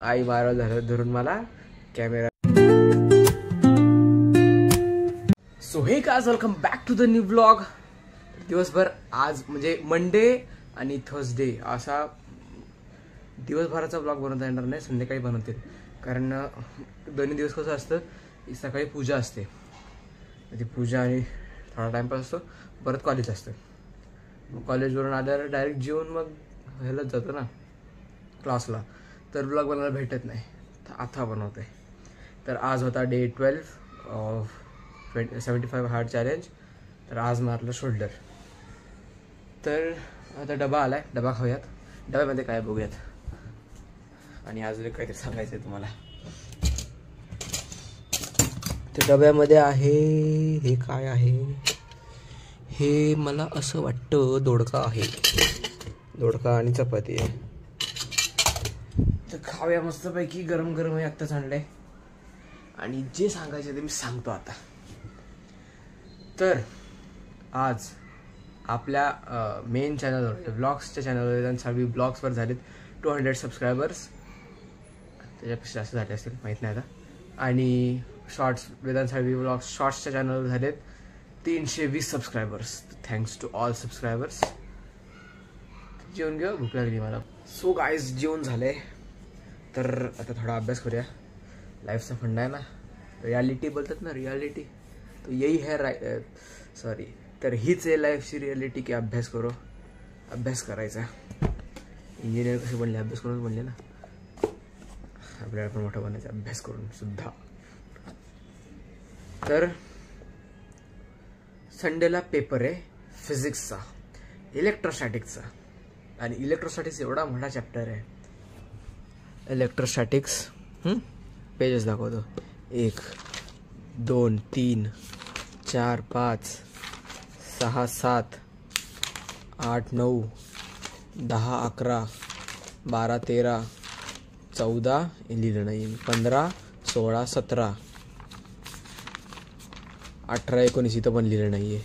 आई मारा झालं धरून मला camera. So hey guys, welcome back to the new blog. दिवसभर आज म्हणजे मंडे आणि थर्सडे असा दिवसभराचा ब्लॉग बनवता येणार नाही, संध्याकाळी बनवतील. कारण दोन्ही दिवस कसं असतं, सकाळी पूजा असते, ती पूजा आणि थोडा टाइमपास असतो, परत कॉलेज असतं. मग कॉलेजवरून आल्यावर डायरेक्ट जेवून मग ह्यालाच जातो ना क्लासला, तर ब्लॉग बनवायला भेटत नाही. तर आता बनवतो आहे. तर आज होता डे 12 ऑफ 75 हार्ड चॅलेंज. तर आज मारलं शोल्डर. तर आता डबा आलाय, डबा खाऊयात. डब्यामध्ये काय बघूयात. आणि अजून काहीतरी सांगायचं आहे तुम्हाला. तर डब्यामध्ये आहे हे काय आहे, हे मला असं वाटतं दोडका आहे. दोडका आणि चपाती आहे. तर खाऊया मस्तपैकी. गरम गरम आहे, आत्ताच आणलंय. आणि जे सांगायचं ते मी सांगतो आता. तर आज आपल्या मेन चॅनलवर, ब्लॉग्सच्या चॅनलवर, सर्व ब्लॉग्सवर झालेत 200 सबस्क्रायबर्स. त्याच्यापेक्षा जास्त झाले असतील, माहीत नाही आता. आणि शॉर्ट्स, वेदांत साळवी ब्लॉग्स शॉर्ट्सच्या चॅनलवर झालेत 320 subscribers. Thanks to all subscribers. जेवण घेऊ, भूक लागली मला. सो गाईज, जेवण झालंय. तर आता थोडा अभ्यास करूया. लाईफचा फंडा आहे ना, रियालिटी बोलतात ना, रियालिटी. तो यही है सॉरी. तर हीच आहे लाईफची रियालिटी की अभ्यास करो. अभ्यास करायचा. इंजिनियर कसे बनले, अभ्यास करून बनले ना. आपल्याला पण मोठं बनायचं अभ्यास करून सुद्धा. तर संडेला पेपर आहे फिजिक्सचा, इलेक्ट्रोस्टॅटिक्सचा. आणि इलेक्ट्रोस्टॅटिक्स एवढा मोठा चॅप्टर आहे. इलेक्ट्रोस्टॅटिक्स पेजेस दाखवतो. 1 2 3 4 5 6 7 8 9 10 11 12 13 14 लिहिलं नाही, 15 16 17 18 19 इथं पण लिहिलं नाही आहे.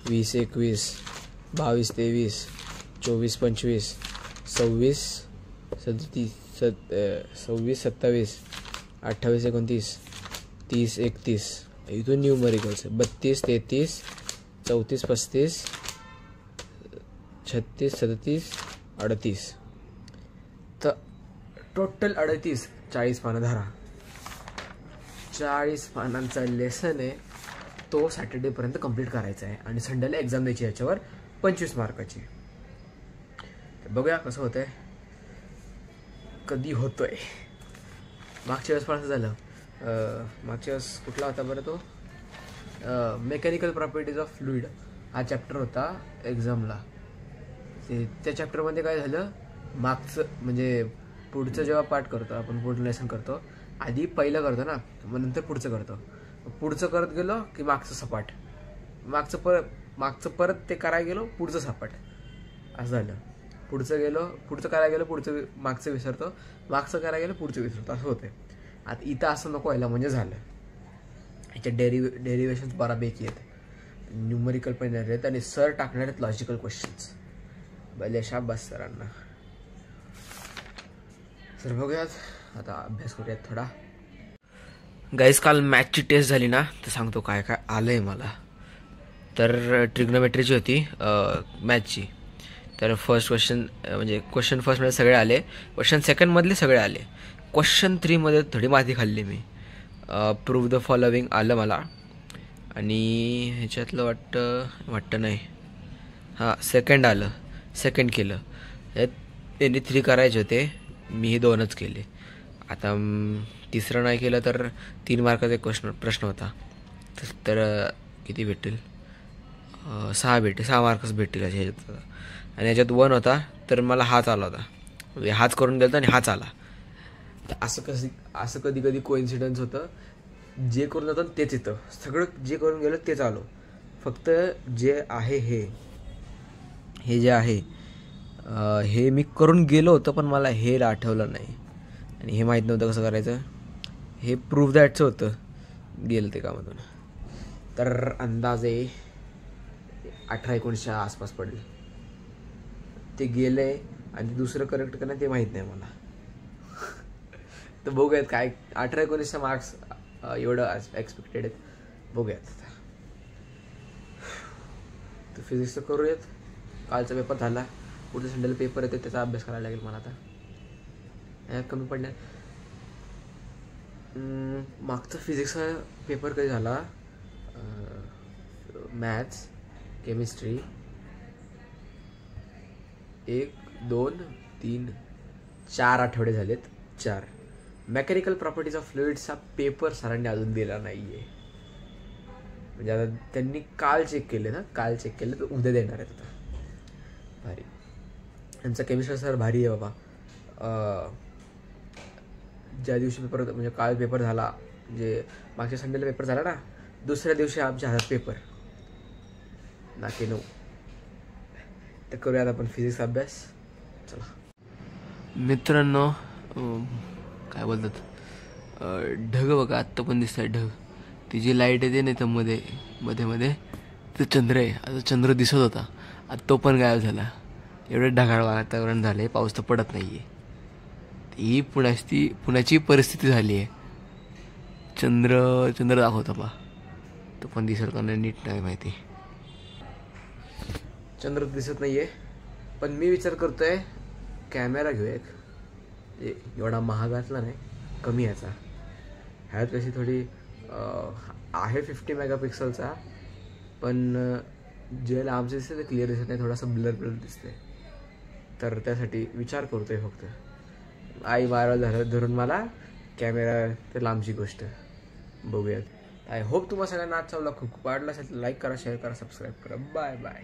20 21 22 23 24 25 26 27 26 27 28 29 30 31 इथून न्यूमरिकल्स 32 33 34 35 36 37 38. तर टोटल 38 40 पानं धरा. 40 पानांचा लेसन आहे. तो सॅटर्डेपर्यंत कंप्लीट करायचा आहे. आणि संडेला एक्झाम द्यायची याच्यावर 25 मार्काची. बघूया कसं होतंय, कधी होतोय. मागच्या वेळेस पण असं झालं. मागच्या वेळेस कुठला होता बरं तो, मेकॅनिकल प्रॉपर्टीज ऑफ फ्लुइड हा चॅप्टर होता एक्झामला. त्या चॅप्टरमध्ये काय झालं, मागचं म्हणजे पुढचं जेव्हा पाठ करतो आपण, पुढचं लेसन करतो, आधी पहिलं करतो ना, मग नंतर पुढचं करतो. पुढचं करत गेलो की मागचं सपाट, मागचं परत ते करायला गेलो, पुढचं सपाट, असं झालं. पुढचं करायला गेलो, पुढचं मागचं विसरतो, मागचं करायला गेलं, पुढचं विसरतो, असं होतं. आता इथं असं नको व्हायला, म्हणजे झालं. ह्याच्या डेरिव्हेशन्स बऱ्यापैकी आहेत, न्यूमरिकल पण आहेत. आणि सर टाकणार आहेत लॉजिकल क्वेश्चन्स. भले शाबास सरांना. सर बघूयात, आता अभ्यास करूयात थोडा. गाईज, काल मॅथची टेस्ट झाली ना, तर सांगतो काय काय आलंय मला. तर ट्रिग्नोमेट्रीची होती मॅथची. तर फर्स्ट क्वेश्चन म्हणजे क्वेश्चन फर्स्टमध्ये सगळे आले, क्वेश्चन सेकंडमधले सगळे आले. क्वेश्चन 3मध्ये थोडी माती खाल्ली मी. प्रूव्ह द फॉलोविंग आलं मला. आणि ह्याच्यातलं वाटतं नाही, हां सेकंड आलं, सेकंड केलं. यांनी 3 करायचे होते, मी हे 2च केले. आता तिसरं नाही केलं तर 3 मार्काचा एक प्रश्न होता. तर किती भेटतील, 6 मार्क्स भेटतील ह्याच्यात. आणि ह्याच्यात 1 होता, तर मला हाच आला होता, म्हणजे हाच करून गेला आणि हाच आला. तर असं कधी कधी कोइन्सिडन्स होतं, जे करून जातं तेच येतं. सगळं जे करून गेलं तेच आलो. फक्त जे आहे हे जे आहे हे मी करून गेलो होतं, पण मला हे आठवलं नाही आणि हे माहीत नव्हतं कसं करायचं. हे प्रूव्ह दॅटचं होतं, गेलं ते कामातून. तर अंदाजे 18-19 आसपास पडले. ते गेले आणि दुसरं करेक्ट करणं ते माहीत नाही मला. तर बघूयात काय 18-19 मार्क्स एवढं एक्सपेक्टेड आहेत. बघूयात आता. तर फिजिक्सचं करूयात. कालचा पेपर झाला, पुढच्या संडेला पेपर येते, त्याचा अभ्यास करायला लागेल मला आता. कमी पडल्या. मागचा फिजिक्सचा पेपर कधी झाला, मॅथ्स केमिस्ट्री 1 2 3 4 आठवडे झालेत. 4 मेकॅनिकल प्रॉपर्टीज ऑफ फ्लुइड्सचा पेपर सरांनी अजून दिला नाही आहे. म्हणजे आता त्यांनी काल चेक केले ना, काल चेक केले तर उद्या देणार आहेत आता. भारी. त्यांचा केमिस्ट्री सर भारी आहे बाबा. ज्या दिवशी पेपर होता, म्हणजे काल पेपर झाला, म्हणजे मागच्या संडेला पेपर झाला ना, दुसऱ्या दिवशी आमच्या हातात पेपर ना की 9. तर करूयात आपण फिजिक्स अभ्यास. चला मित्रांनो, काय बोलतात, ढग बघा आत्ता पण दिसत आहे. ढग, ती जी लाईट येते ना तर मध्ये मध्ये मध्ये तर चंद्र आहे. आता चंद्र दिसत होता, आता तो पण गायब झाला. एवढं ढगाळ वातावरण झालं आहे, पाऊस तर पडत नाही आहे. ही पुण्याची परिस्थिती झाली आहे. चंद्र दाखवता बा, तो पण दिसेल का नाही नीट नाही माहिती. चंद्र दिसत नाही आहे, पण मी विचार करतोय कॅमेरा घेऊ एक. एवढा महागातला नाही, कमी याचा. ह्यात कशी थोडी आहे 50 मेगापिक्सलचा, पण जे लांबचे दिसते ते क्लिअर दिसत नाही, थोडासा ब्लर दिसते. तर त्यासाठी विचार करतोय फक्त. आई वायरल झालं धरून मला कॅमेरा, तर लांबची गोष्ट. बघूयात. आय होप तुम्हाला सगळ्यांना आजचा व्लॉग खूप आवडला असेल. लाईक करा, शेअर करा, सबस्क्राईब करा. Bye bye.